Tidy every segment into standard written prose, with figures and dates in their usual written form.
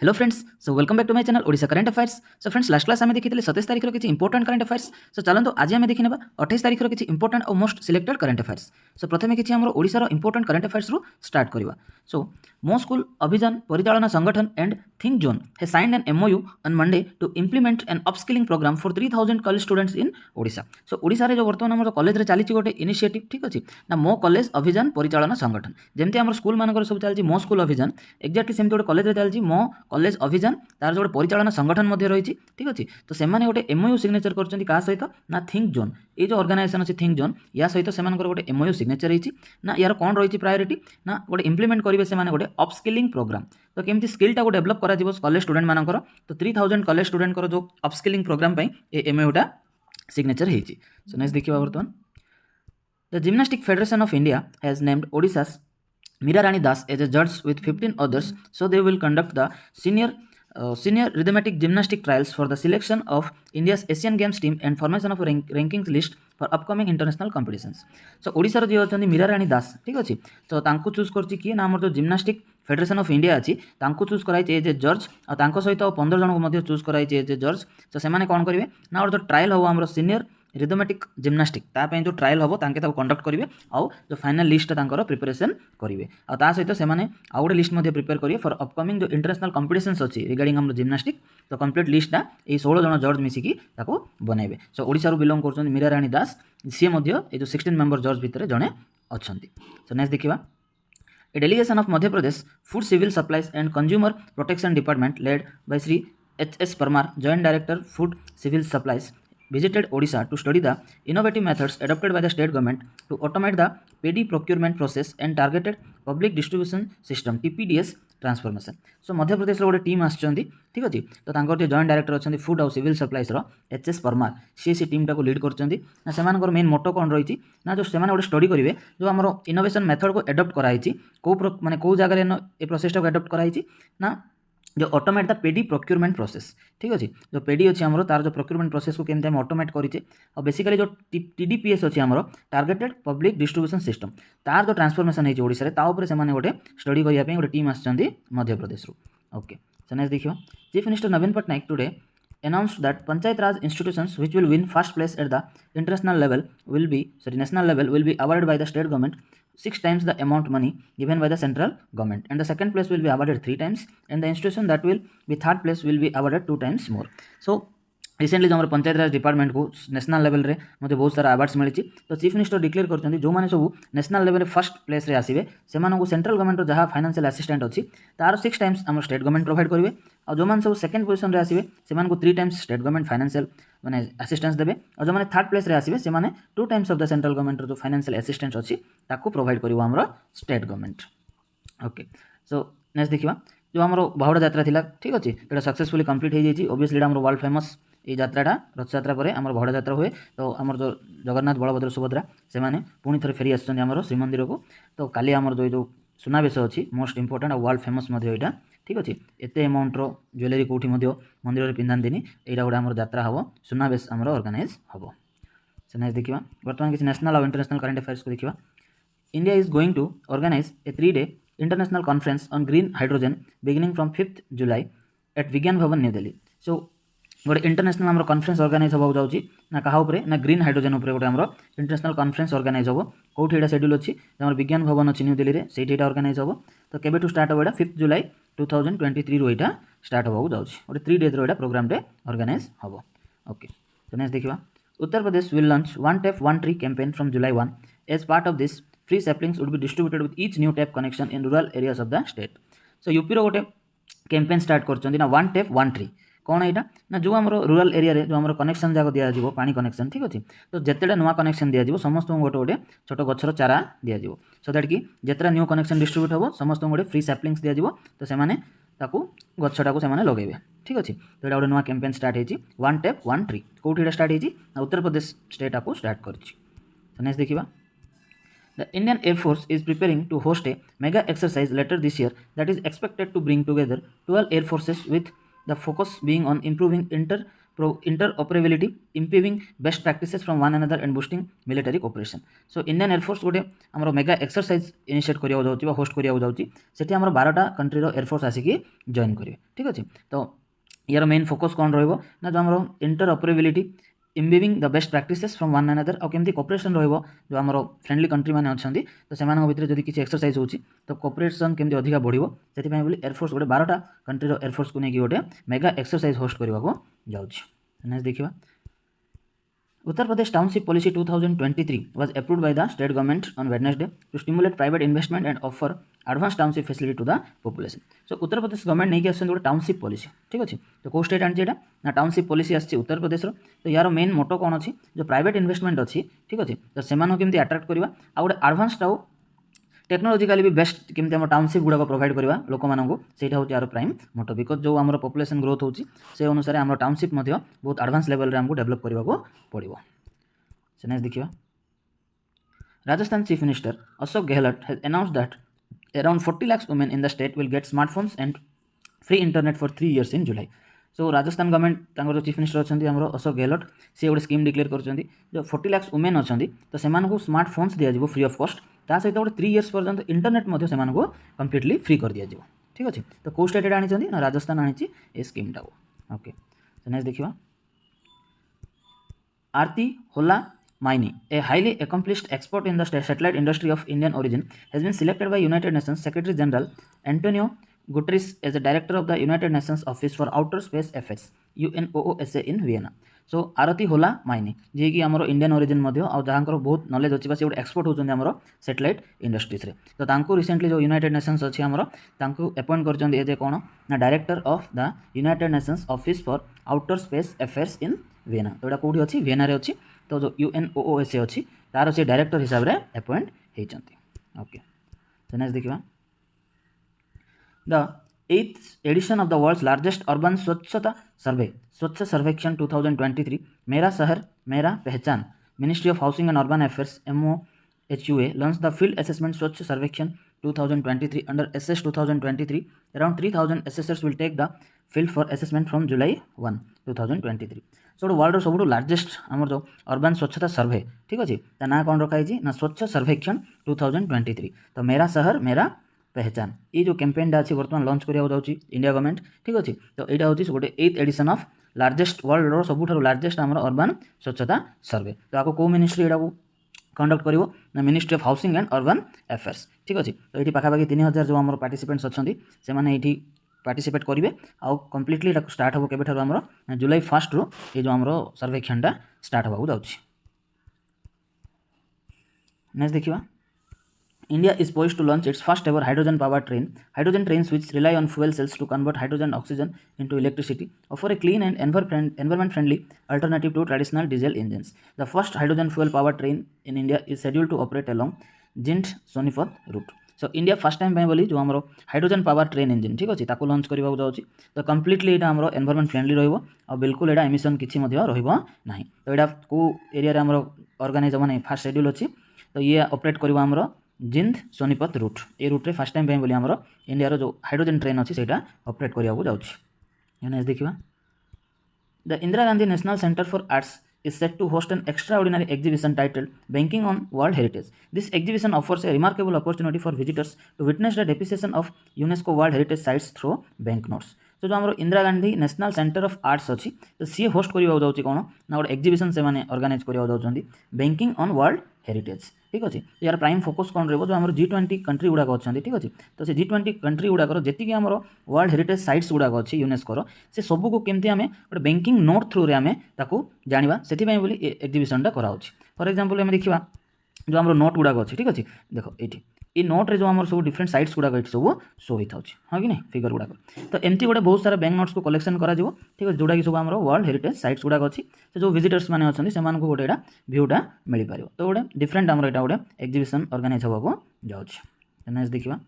Hello friends, so welcome back to my channel Odisha current affairs. So friends last class आम देखी 27 तारीख किसी important current affairs. सो चलते आज आम देखी 28 तारीख किसी इंपोर्टेंट और most selected current affairs. So प्रथम किसी आम ओडिशार इंपोर्टेंट करंट अफेयर्स रु स्टार्ट करवा। सो मो स्कूल अभियान परिचालन संगठन and think zone has signed an MoU on Monday to implement an upskilling program for 3000 college students in Odisha. So Odisha रे जो वर्तमान आम कॉलेज चली गोटे इनिशिएटिव ठीक अच्छे ना मो कॉलेज अभियान परिचालन संगठन जमती आम स्कूल मानक सब चलती मो स्कूल अभियान एक्जाक्टली सेमती गोटे कॉलेज चलती मो कॉलेज अभियान तार जो परिचालन संगठन रही ठीक अच्छे। तो से गोटे एमओयू सिग्नेचर कर सहित ना थिंक जोन ये जो ऑर्गेनाइजेशन अच्छी थिंक जोन या सहित से गोटे एमओयू सिग्नेचर रही ना यार कौन रही प्रायोरिटी ना गोटे इम्प्लीमेंट करेंगे से गोटे अपस्किलिंग प्रोग्राम। तो केमती स्किलटा को डेभलप कर कॉलेज स्टूडेंट मानकर तो 3000 कॉलेज स्टूडेंट जो अपस्किलिंग प्रोग्राम ये एमओयूटा सिग्नेचर होती। सो नेक्स्ट देखिए बर्तमान the gymnastic federation of India has named Odisha's Meera Rani Das as a judge with 15 others, so they will conduct the senior rhythmic gymnastic trials for the selection of India's Asian Games team and formation of rankings list for upcoming international competitions. So Odisha रो जे अछंती मीरा रानी दास ठीक अछि। तो तांको choose करछि कि ना हमर जो जिम्नास्टिक फेडरेशन ऑफ इंडिया अछि तांको चूज कराई एज ए जज आ तांको सहित 15 जन को मध्ये चूज कराई एज ए जज। तो से माने कोन करिवे ना और जो ट्रायल हो हमर सीनियर रिदमेटिक जिम्नास्टिक तापाई जो ट्रायल हम तांके कंडक्ट करेंगे आउ जो फाइनल लिस्ट प्रिपरेशन करेंगे आ सहित से आउ गोटे लिस्ट प्रिपेयर करेंगे फॉर अपकमिंग जो इंटरनेशनल कंपिटिशन्स अच्छी रिगार्डिंग हम जिम्नास्टिक। तो कंप्लीट लिस्टा ये 16 जन जज मिसिकी बनइबे। सो ओडिशा रू बिलोंग कर मीरा रानी दास सी ये जो 16 मेंबर जज भितर जड़े अच्छा। सो नेक्स्ट देखा a delegation of Madhya Pradesh food civil supplies and consumer protection department led by Shri H S. Parmar joint director food civil supplies visited Odisha to study the innovative methods adopted by the state government to automate the paddy procurement process and targeted public distribution system TPDS transformation. So Madhya Pradesh गोटे team आसछंती ठीक अच्छे। तो तांकर जो joint director अच्छा food और civil supplies HS. Parmar सी team टाक lead करछंती ना सेमानकर main motto कौन रही ना जो से गोटे स्टडी करेंगे जो आम इनोवेशन मेथड को एडप्ट कराई माने कौ जगह ये प्रोसेस को एडप्ट कराई ना जो automate the pedi procurement process ठीक अच्छे। जो पेडी अच्छी आमर तार जो प्रोक्यूरमेंट प्रोसेस को केमती आम ऑटोमेट करें और बेसिकली जो टीडीपीएस अच्छी आमर टारगेटेड पब्लिक डिस्ट्रीब्यूशन सिस्टम तार जो ट्रांसफॉर्मेशन होती ओडिशा ताऊपर से गोटे स्टडी करने गोटे टीम आसछंती मध्य प्रदेश रू। ओके सो नेक्स्ट देखियो chief minister Naveen Patnaik today announced that Panchayat Raj institutions which will win first place at the national level will be awarded by the state government 6 times the amount money given by the central government, and the second place will be awarded 3 times, and the institution that will be third place will be awarded 2 times more. So recently जो पंचायत राज department को national level रे मते बहुत सारा awards मिली। तो chief minister declare करछन्ती जो माने सब नेशनल लेवल रे फर्स्ट प्लेस रे आसीबे सेमानकु सेंट्रल गवर्नमेंट जहाँ फाइनेंशियल असिस्टेंट अच्छी तार 6 टाइम्स आम स्टेट गवर्नमेंट प्रोवाइड करेंगे और जो मैंने सब सेकेंड पोजिशन रे आसीबे सेमानकु 3 टाइम्स स्टेट गवर्नमेंट फाइनेंशियल माने असिस्टेंस देबे और जो मैंने थर्ड प्लेस रे आसीबे सेमाने 2 times of the central government जो फाइनेंशियल असिस्टेंस अच्छी ताकू प्रोवाइड करिवो हमरो state government. Okay so next देखिबा जो हमरो बाहुड़ा यात्रा थिला ठीक अछि एटा सक्सेसफुली कंप्लीट हो जाइछि। ऑब्वियसली एटा हमरो वर्ल्ड फेमस ये यात्राटा रथ यात्रा पर आम बाहुड़ा यात्रा हुए। तो आमर जो जगन्नाथ बलभद्र सुभद्रा से पुणी थे फेरी आम श्रीमंदिर को। तो काली आमर जो सुनावेश अच्छी मोस्ट इंपोर्टेंट और वर्ल्ड फेमस यहाँ ठीक अच्छे एत एमाउंटर ज्वेलरी कौटी मंदिर पिंधाती यहाँ गोटे आम यात्रा हम सुनावेश आम ऑर्गेनाइज हम। से नेक्स्ट देखा बर्तमान किसी नेशनल और इंटरनेशनल करंट अफेयर्स को देखा India is going to organize a 3-day international conference on green hydrogen beginning from 5th July at Vigyan Bhavan new Delhi. सो गोटे इंटरनेशनल आम कॉन्फ्रेंस ऑर्गेनाइज होगा जाऊँगी ना क्या ना ग्रीन हाइड्रोजन उपर गोटे आम इंटरनेशनल कॉन्फ्रेंस ऑर्गेनाइज हो कौटी यहाँ शेड्यूल अच्छी आम विज्ञान भवन अच्छी न्यू दिल्ली में से ऑर्गेनाइज हो। तो केबे टू स्टार्ट होगा 5th जुलाई 2023 रु यहाँ स्टार्ट होगा जाऊँगी गोटे 3 days रो प्रोग्राम ऑर्गेनाइज हम। ओके तो नेक्स्ट देखा Uttar Pradesh will launch one tap one tree campaign from July 1 as part of this free saplings would be distributed with each new tap connection in rural areas of the state. So UP गोटे campaign start कर one tap one tree कौन यहाँ ना जो आम rural area रे जो आम कनेक्शन जाक दिज्व पानी कनेक्शन ठीक अच्छे। तो जितेटा नुआ कनेक्शन दिज्व समस्त गोटे गोटे छोट गचर चारा दिज्व सो दैट कि जितना न्यू कनेक्शन डिस्ट्रीब्यूट हम समस्त गोटे फ्री सैपलिंग्स दिज्व। तो से गछटा को लगे ठीक अच्छे। तो यहाँ गोटे नुआ कैंपेन स्टार्ट होती वन टैप वन ट्री कौटी स्टार्ट होती उत्तर प्रदेश स्टेट आपको स्टार्ट कर। नेक्स्ट देखा The Indian Air Force is preparing to host a mega exercise later this year that is expected to bring together 12 air forces with the focus being on improving interoperability, improving best practices from one another and boosting military cooperation. So Indian Air Force गोटे आमर mega exercise initiate करिया जाउची host करिया जाउची सेठी आमर 12टा country रो air force आसिकी join करिवे ठीक अछि तो यार मेन फोकस कौन रहिबो ना जो आमर interoperability imbibing the best practices from one another और केमती कोऑपरेशन रहिबो जो आमर फ्रेंडली कंट्री माने अछंती तो सेमान भितर जदि किछि एक्सरसाइज होची तो कोऑपरेशन केमती अधिका बढ़िबो सेति पय बोली एयर फोर्स गोटे 12टा कंट्री रो एयर फोर्स को नेकी गोटे मेगा एक्सरसाइज होस्ट करबा को जाउची नेक्स्ट देखिबा Uttar Pradesh Township Policy 2023 was approved by the state government on Wednesday to stimulate private investment and offer advanced township facility to the population. So Uttar Pradesh government नहीं किया गोटे township policy ठीक अच्छे तो कौ state आनी ना township policy आसी उत्तर प्रदेश तो यार मेन मोटो कौन अच्छी जो प्राइवेट इन्वेस्टमेंट अच्छी ठीक अच्छे तो से केमती अट्राक्ट करवा आ गोटे आडभान्सड आउ टेक्नोलोजिकली भी बेस्ट केमती आम टाउनशिप गुड़ाक प्रोवाइड करवा लोक मानू से यार प्राइम मोटो बिकज जो आम पॉपुलेशन ग्रोथ होची से अनुसार आम टाउनशिप बहुत एडवांस लेवल रे हमको डेवलप करने को पड़ो से नेक्स्ट देखिए Rajasthan chief minister Ashok Gehlot has announced that around 40 lakhs women in the state will get smartphones and free internet for 3 years in July. So Rajasthan government तांकर चीफ मिनिस्टर अच्छा आम अशोक गहलोत से गोटे स्कीम डिक्लेयर कर जो 40 lakhs वुमेन अच्छा तो से स्मार्टफोन्स दिज्व फ्री ऑफ कॉस्ट ता सहित गोटे 3 years पर्यंत इंटरनेट से कंप्लीटली फ्री कर दिज्व ठीक अच्छे तो कौ स्टेट आनी ना राजस्थान आनी ए स्कीम टाको ओके तो नेक्स्ट देखिए आरती होला Maini, a highly accomplished expert in the satellite industry of Indian origin, has been selected by United Nations Secretary General Antonio Guterres as the director of the United Nations Office for Outer Space Affairs UNOOSA in Vienna. So आरती होला माइनी जी कि आमर Indian origin आ जहाँकर बहुत knowledge अच्छी से गोटे expert होती आमर satellite industries रे तो तांको रिसेंटली जो यूनाइटेड नेशंस अच्छी आमर तांको अपॉइंट कर एज ए कौन ना director of the United Nations office for outer space affairs in Vienna तो यहाँ कौटी अच्छी वियना अच्छी तो जो UNOOSA अच्छी तार से डायरेक्टर हिसाब से अपॉइंट होती ओके तो नेक्स्ट देखिए the 8th edition of the world's largest urban स्वच्छता सर्वे स्वच्छ सर्वेक्षण 2023 मेरा शहर मेरा पहचान ministry of housing and urban affairs MOHUA launched the field assessment स्वच्छ सर्वेक्षण 2023 under SS 2023 around 3000 assessors will take the field for assessment from July 1 2023 so world सब लार्जेस्ट आमर जो अर्बन स्वच्छता सर्वे ठीक अच्छे ता ना कौन रखाई ना स्वच्छ सर्वेक्षण 2023 तो मेरा शहर मेरा पहचान ये जो कैंपेनटा अच्छी बर्तमान लॉन्च करा जाऊँगी इंडिया गवर्नमेंट ठीक अच्छे तो यहाँ हूँ गोटे 8th edition of largest world सब लार्जेस्ट आमर अर्बन स्वच्छता सर्वे तो आपको कौ मिनिस्ट्री यहाँ कंडक्ट करिवो ना ministry of housing and urban affairs ठीक अच्छे तो ये पाखापाखि 3000 जो आम पार्टिसिपेंट्स अच्छा से मैंने पार्टिसिपेट करेंगे आउ कम्प्लीटली स्टार्ट हम के आमर जुलाई 1 रु ये जो आमर सर्वेक्षणटा स्टार्ट होगा जाऊँगी नेक्स्ट देखिए India is poised to launch its first ever hydrogen powered hydrogen trains which rely on fuel cells to convert hydrogen oxygen into electricity offer a clean and environment friendly alternative to traditional diesel engines. The first hydrogen fuel powered train in India is scheduled to operate along Jind Sonipat route. So India first time बोली जो आमर hydrogen power train engine ठीक अच्छे launch करने जाऊँगी तो completely यहाँ आमर एनवायरमेंट फ्रेंडली रहा बिल्कुल यहाँ एमिशन किसी ना तो यहाँ कौ एरिया आमर ऑर्गेनाइज मैंने फास्ट शेड्यूल अच्छी तो ये ऑपरेट करवा आमर जिंद सोनीपत रूट ये रूट्रे फास्ट टाइम बोली आमर इंडिया जो हाइड्रोजन ट्रेन अच्छी से ऑपरेट करने जाऊँगी देखिए the Indira Gandhi national centre for arts is set to host an extraordinary exhibition titled Banking on World Heritage. This exhibition offers a remarkable opportunity for visitors to witness the depreciation of UNESCO World Heritage sites through banknotes. तो जो आमर Indira Gandhi national centre of arts अच्छी तो सी host करने जाऊँगी कौन ना गोटे एक्जिबिशन से ऑर्गेनाइज करने जाऊँगी बैंकिंग ऑन वर्ल्ड हेरिटेज ठीक अच्छे तो यार प्राइम फोकस कौन रही जो आम G20 कंट्री गुड़ाक अच्छा ठीक अच्छे तो से G20 कंट्री गुड़ाकर जी आम वर्ल्ड हेरिटेज साइट्स गुड़ाक अच्छी यूनेस्कोर से सबको केमती आम गोटे बैंकिंग नोट थ्रू आम जाना से एक्जिबिशनटा कराऊँ फॉर एग्जांपल आम देखा जो आम नोट गुड़ाक अच्छी ठीक अच्छे देख ये ये नोट्रे जो आम सब डिफरेंट साइट्स गुड़ाक ये सब शो होता है हाँ कि नहीं फिगर गुड़ाक तो एमती गोटे बहुत सारा बैंक नोट्स को कलेक्शन करा ठीक है जोटा कि सब आम वर्ल्ड हेरिटेज साइट्स गुड़ाक अच्छी से जो विजिटर्स मैंने अच्छा से गोटे यहाँ भ्यूटा मिल पार तो गोटे डिफरेंट आम यहाँ गोटे एक्जिबिशन ऑर्गेनाइज होगा जाऊँगी देखा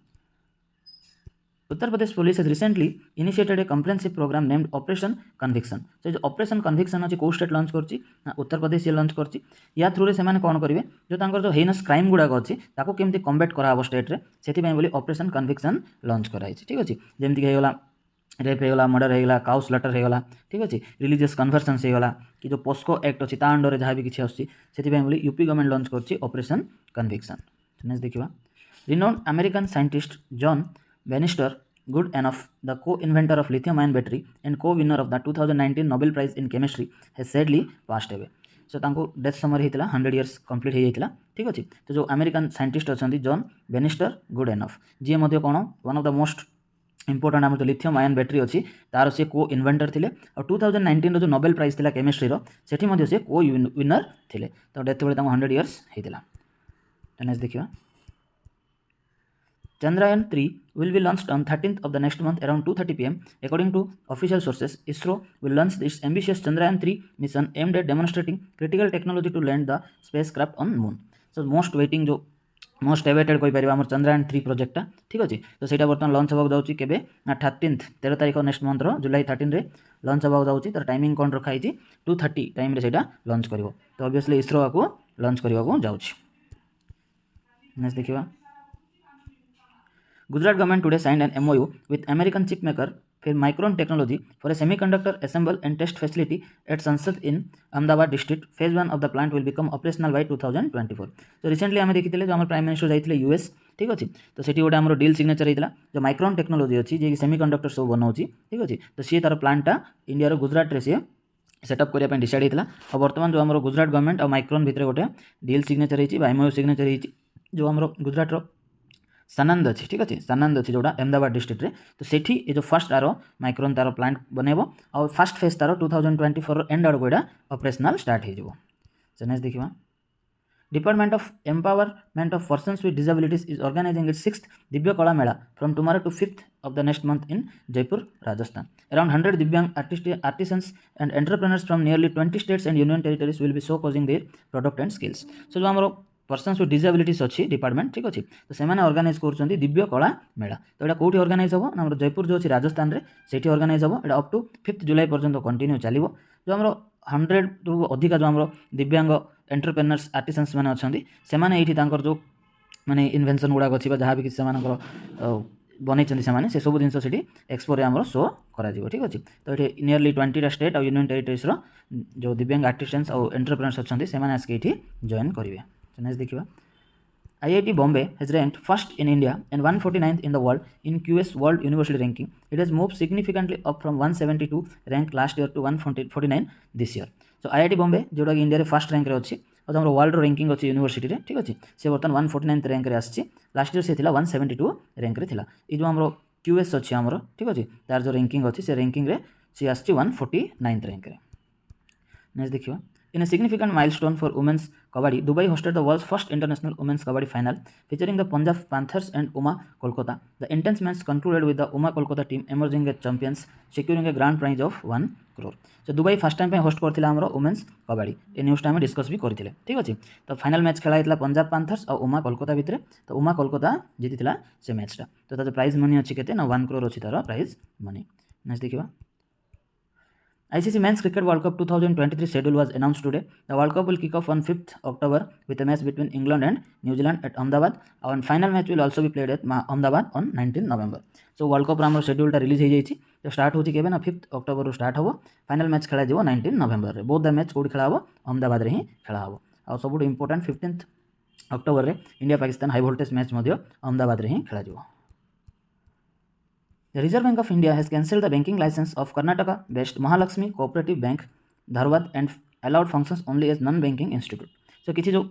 Uttar Pradesh Police has recently initiated a comprehensive program named Operation Conviction. So जो Operation Conviction अच्छी को स्टेट लॉन्च करची उत्तर प्रदेश ये लॉन्च करची या थ्रू रे से माने कौन करेंगे जो तांकर जो हेनस क्राइम गुड़ाक अच्छी ताको केमती कम्बैट करा स्टेट रे सेति बोली ऑपरेशन कन्विक्शन लॉन्च कराई ठीक अच्छे जमीक होगा रेप होगा मर्डर होगा काउ स्लटर होगा ठीक अच्छे रिलीजियस कन्वर्सन्स होगा कि जो पोस्को एक्ट अच्छी अंडर जहाँ भी किसी आसपाई यूपी गवर्नमेंट लॉन्च कर ऑपरेशन कन्विक्शन नेक्स्ट देखा renowned American scientist John Bannister Goodenough the को inventor of lithium ion battery and को winner of the 2019 Nobel prize in chemistry has sadly passed away so death समर होता 100 years complete होता ठीक अच्छे तो जो अमेरिकन साइंटिस्ट अच्छा John Bannister Goodenough ji कौन one of the most important आम जो लिथियम आयन बैटरी अच्छी तार सी को इन्वेंटर थे और 2019 जो नोबेल प्राइज थी केमिस्ट्री से सी को विनर थे तो डेथ बेले 100 इयर्स होता नेक्स्ट देखा Chandrayaan 3 will be launched on 13th of the next month around 2:30 p.m. According to official sources, ISRO will launch its ambitious Chandrayaan 3 mission aimed at demonstrating critical technology to land the spacecraft on moon. So most waiting जो most awaited कहीपर आम चंद्रयान 3 प्रोजेक्टा ठीक अच्छे तो सहीटा बर्तमान lunch होगा जाऊँगी केवे ना 13th 13 तारीख नेक्स्ट मंथर जुलाई 13 रे लंच होगा जाऊँगी तार टाइमिंग कौन रखाई 2:30 टाइम रे सेटा लंच कर तो ऑब्वियसली इसरो आपको लंच करने जाऊँगी नेक्स्ट देखा Gujarat government today signed an MOU with American chip maker Micron Technology for a semiconductor assemble and test facility at Sansad in Ahmedabad district. Phase 1 of the plant will become operational by 2024. So recently आम देखी जो prime minister जाते US ठीक अच्छे तो सेठी गोटे आम deal signature होता जो माइक्रोन टेक्नोलोजी अच्छी जी सेमिकंडक्टर सब बनाऊँ ठीक अच्छे तो सी तार प्लांटा इंडिया गुजरात रे सी सेटअप करने डिसाइड होता और बर्तमान जो आम गुजरात गवर्नमेंट और माइक्रोन भितर गोटे डील सिग्नेचर होती MOU सिग्नेचर होती जो आम गुजरात सानंद अच्छी ठीक अच्छे सानंद अच्छी जोड़ा अहमदाबाद डिस्ट्रिक्ट रे तो सेठी ये जो फर्स्ट तार माइक्रोन तार प्लांट बनइब और फर्स्ट फेज तार 2024 एंड आड़ को ऑपरेशनल स्टार्ट हो नेक्स्ट देखा department of empowerment of persons with disabilities is organizing its 6th Divya Kala Mela from tomorrow to 5th of the next month in Jaipur, Rajasthan. Around 100 Divyang artisans and entrepreneurs from nearly 20 states and union territories will be showcasing their product and skills. So जो आमर persons with disabilities अच्छी department ठीक अच्छे तो से organise कर दिव्य कला मेला तो यहाँ कौटी ऑर्गेनाइज हम ना जयपुर जो अच्छी राजस्थान में से ऑर्गेनाइज हम यहाँ अप टू 5th जुलाई पर्यंत कंटिन्यू चलो जो आम 100 टू अधिका जो आम दिव्यांग एंटरप्रेन्योर्स आर्टिसन्स मैंने अच्छा से ये जो माने इन्वेंशन गुड़ाक अच्छी जहाँ भी किसी बनई से सब जिन एक्सपो आम शो करा ठीक अच्छे तो ये नियरली 20टा स्टेट और यूनियन टेरिटरीज जो दिव्यांग आर्टिसन्स और एंटरप्रेन्योर्स अच्छा से आसिक जॉइन करेंगे नेक्स्ट देखा IIT Bombay has ranked first in India and 149th in the world in QS World University ranking. It has moved significantly up from 172 rank last year to 149 this year. So IIT Bombay जोटा कि India रे first rank रे अच्छी और आम world ranking अच्छी university रे ठीक अच्छे से बर्तमान 149th रैंक रे आसी लास्ट इयर से 172 रैंक रे थिला ये जो आम QS अच्छी आमर ठीक अच्छे तार जो रैंकिंग अच्छी से रैंकिंग रे सी आसी 149th रैंक रे नेक्स्ट देखिए In a significant milestone for women's kabaddi, Dubai hosted the world's first international women's kabaddi final featuring the Punjab Panthers and Uma Kolkata. The intense match concluded with the Uma Kolkata team emerging as champions, securing a grand prize of 1 crore. So Dubai first time पे host करथिला हमरो women's kabaddi. ए news time में discuss भी करथिले ठीक अछि तो final match खेला हितला Punjab panthers और उमा कोलकाता भितरे तो उमा कोलकाता जीतिथिला से मैचटा तो तार प्राइज मनी अछि केते ना 1 crore अछि तार प्राइज मनी नेक्स्ट देखिबा ICC Men's Cricket World Cup 2023 schedule was announced today. The World Cup will kick off on 5th October with a match between England and New Zealand at Ahmedabad. Our final match will also be played at Ahmedabad on 19th November. So World Cup आम schedule release हो जाइए तो start होची केबे ना 5th October start हम final match खेला जाव 19th November रे बोथ द मैच कोड खेला हम अहमदाबाद रे ही खेला हम और सब इंपोर्टेंट 15th October रे India Pakistan high voltage match Ahmedabad रे ही खेला जाव The Reserve Bank of India has cancelled the banking license of Karnataka-based Mahalakshmi Cooperative Bank, Dharwad, and allowed functions only as non-banking institute. So किसी जो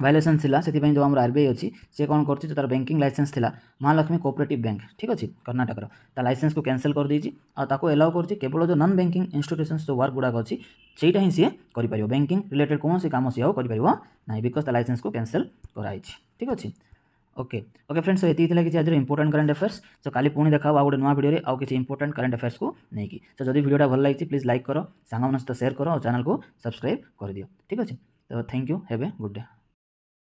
violation थिला से जो आम RBI अच्छी से कौन कर तार बैंकिंग लाइसेंस थिला महालक्ष्मी कोऑपरेटिव बैंक ठीक अच्छे कर्नाटक ता लाइसेंस को कैंसिल कर देछि आ ताको एलाउ कर केवल जो नॉन बैंकिंग इंस्टीट्यूशंस जो वर्क गुड़ाक अच्छी सेटा ही सी कर बैंकिंग रिलेटेड कौन सी काम सी कर ना बिकज ता लाइसेंस को कैंसिल कराई ठीक अच्छे ओके फ्रेंड्स ये कि आज इंपोर्टेंट करंट अफेयर्स तो काली पुणी देखा आ गोटे नुआ वीडियो आउ किसी इंपोर्टेंट करंट अफेयर्स को नहीं तो जब वीडियोटा भल लगी प्लीज लाइक करो सांग सहित शेयर करो और चैनल को सब्सक्राइब कर दियो ठीक अच्छे तो thank you have a good day.